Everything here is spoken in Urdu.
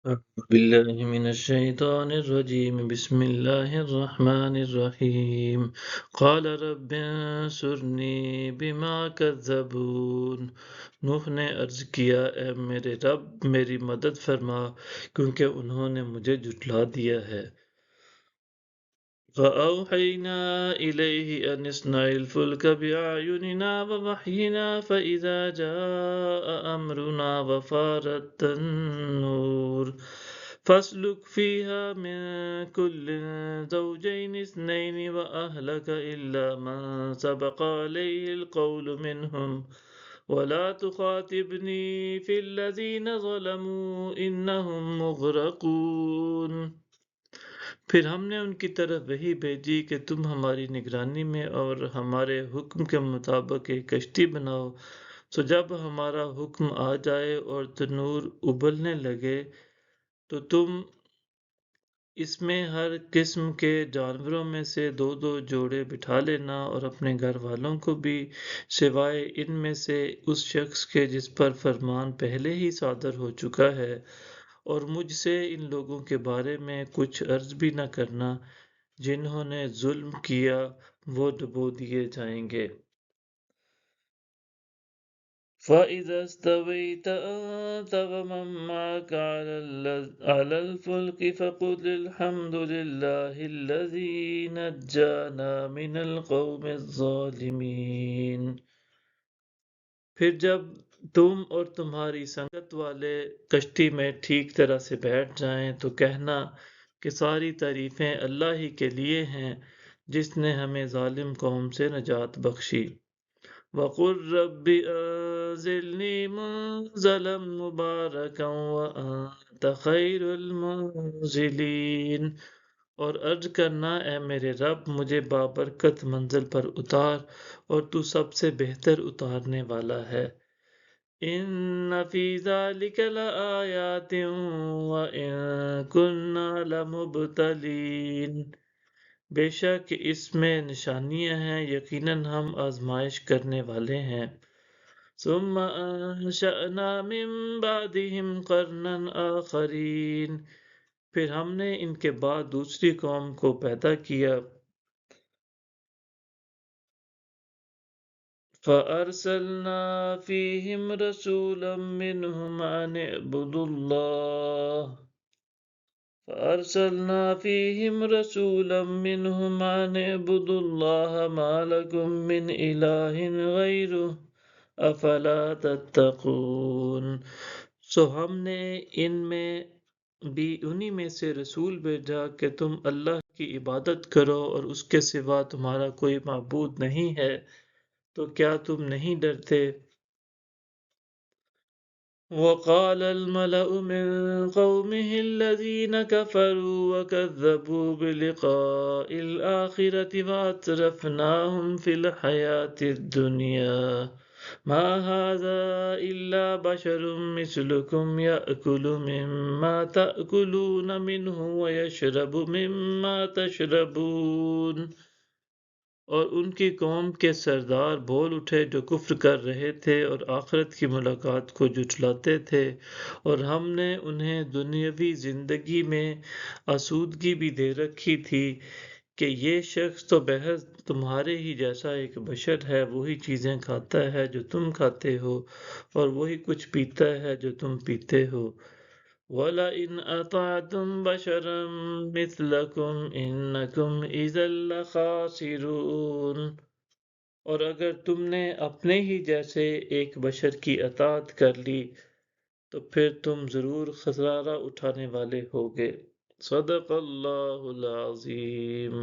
أعوذ بالله من الشيطان الرجيم بسم الله الرحمن الرحيم قال رب انصرني بما كذبون نوح نے عرض کیا اے میرے رب میری مدد فرما کیونکہ انہوں نے مجھے جھٹلا دیا ہے فأوحينا إليه أن اصنع الفلك بأعيننا ووحينا فإذا جاء أمرنا وفارت النور فاسلك فيها من كل زوجين اثنين وأهلك إلا من سبق عليه القول منهم ولا تخاطبني في الذين ظلموا إنهم مغرقون پھر ہم نے ان کی طرف وحی بھیجی کہ تم ہماری نگرانی میں اور ہمارے حکم کے مطابق ایک کشتی بناؤ سو جب ہمارا حکم آ جائے اور تنور ابلنے لگے تو تم اس میں ہر قسم کے جانوروں میں سے دو دو جوڑے بٹھا لینا اور اپنے گھر والوں کو بھی سوائے ان میں سے اس شخص کے جس پر فرمان پہلے ہی صادر ہو چکا ہے اور مجھ سے ان لوگوں کے بارے میں کچھ عرض بھی نہ کرنا جنہوں نے ظلم کیا وہ ڈبو دیے جائیں گے فَإِذَا اسْتَوَيْتَ أَنْتَ وَمَن مَّعَكَ عَلَى الْفُلْكِ فَقُلِ الْحَمْدُ لِلَّهِ الَّذِي نَجَّانَا مِنَ الْقَوْمِ الظَّالِمِينَ پھر جب تم اور تمہاری سنگت والے کشتی میں ٹھیک طرح سے بیٹھ جائیں تو کہنا کہ ساری تعریفیں اللہ ہی کے لیے ہیں جس نے ہمیں ظالم قوم سے نجات بخشی وَقُلْ رَبِّ أَنزِلْنِي مُنزَلًا مُبَارَكًا وَأَنتَ خَيْرُ الْمُنزِلِينَ اور عرض کرنا اے میرے رب مجھے بابرکت منزل پر اتار اور تو سب سے بہتر اتارنے والا ہے إِنَّ فِي ذَلِكَ لَآيَاتٍ وَإِن كُنَّا لَمُبْتَلِينَ بے شک اس میں نشانیاں ہیں یقیناً ہم آزمائش کرنے والے ہیں ثم انشأنا من بعدهم قرنا آخرین پھر ہم نے ان کے بعد دوسری قوم کو پیدا کیا فَأَرْسَلْنَا فِيهِمْ رَسُولًا مِّنْهُمْ أَنِ اعْبُدُوا اللَّهَ فَأَرْسَلْنَا فِيهِمْ رَسُولًا مِّنْهُمْ أَنِ اعْبُدُوا اللَّهَ مَا لَكُم مِّنْ إِلَٰهٍ غَيْرُهُ أَفَلَا تَتَّقُونَ سو ہم نے ان میں بھی انہی میں سے رسول بھیجا کہ تم اللہ کی عبادت کرو اور اس کے سوا تمہارا کوئی معبود نہیں ہے تو کیا تم نہیں ڈرتے وقال الملأ من قومه الذين كفروا وكذبوا بلقاء الآخرة وأترفناهم في الحياة الدنيا ما هذا إلا بشر مثلكم يأكل مما تأكلون منه ويشرب مما تشربون اور ان کی قوم کے سردار بول اٹھے جو کفر کر رہے تھے اور آخرت کی ملاقات کو جھٹلاتے تھے اور ہم نے انہیں دنیاوی زندگی میں آسودگی بھی دے رکھی تھی کہ یہ شخص تو محض تمہارے ہی جیسا ایک بشر ہے وہی چیزیں کھاتا ہے جو تم کھاتے ہو اور وہی کچھ پیتا ہے جو تم پیتے ہو وَلَئِنْ أَطَعْتُمْ بَشَرًا مِثْلَكُمْ إِنَّكُمْ إِذًا لَخَاسِرُونَ اور اگر تم نے اپنے ہی جیسے ایک بشر کی اطاعت کر لی تو پھر تم ضرور خسارہ اٹھانے والے ہوگے صدق اللہ العظیم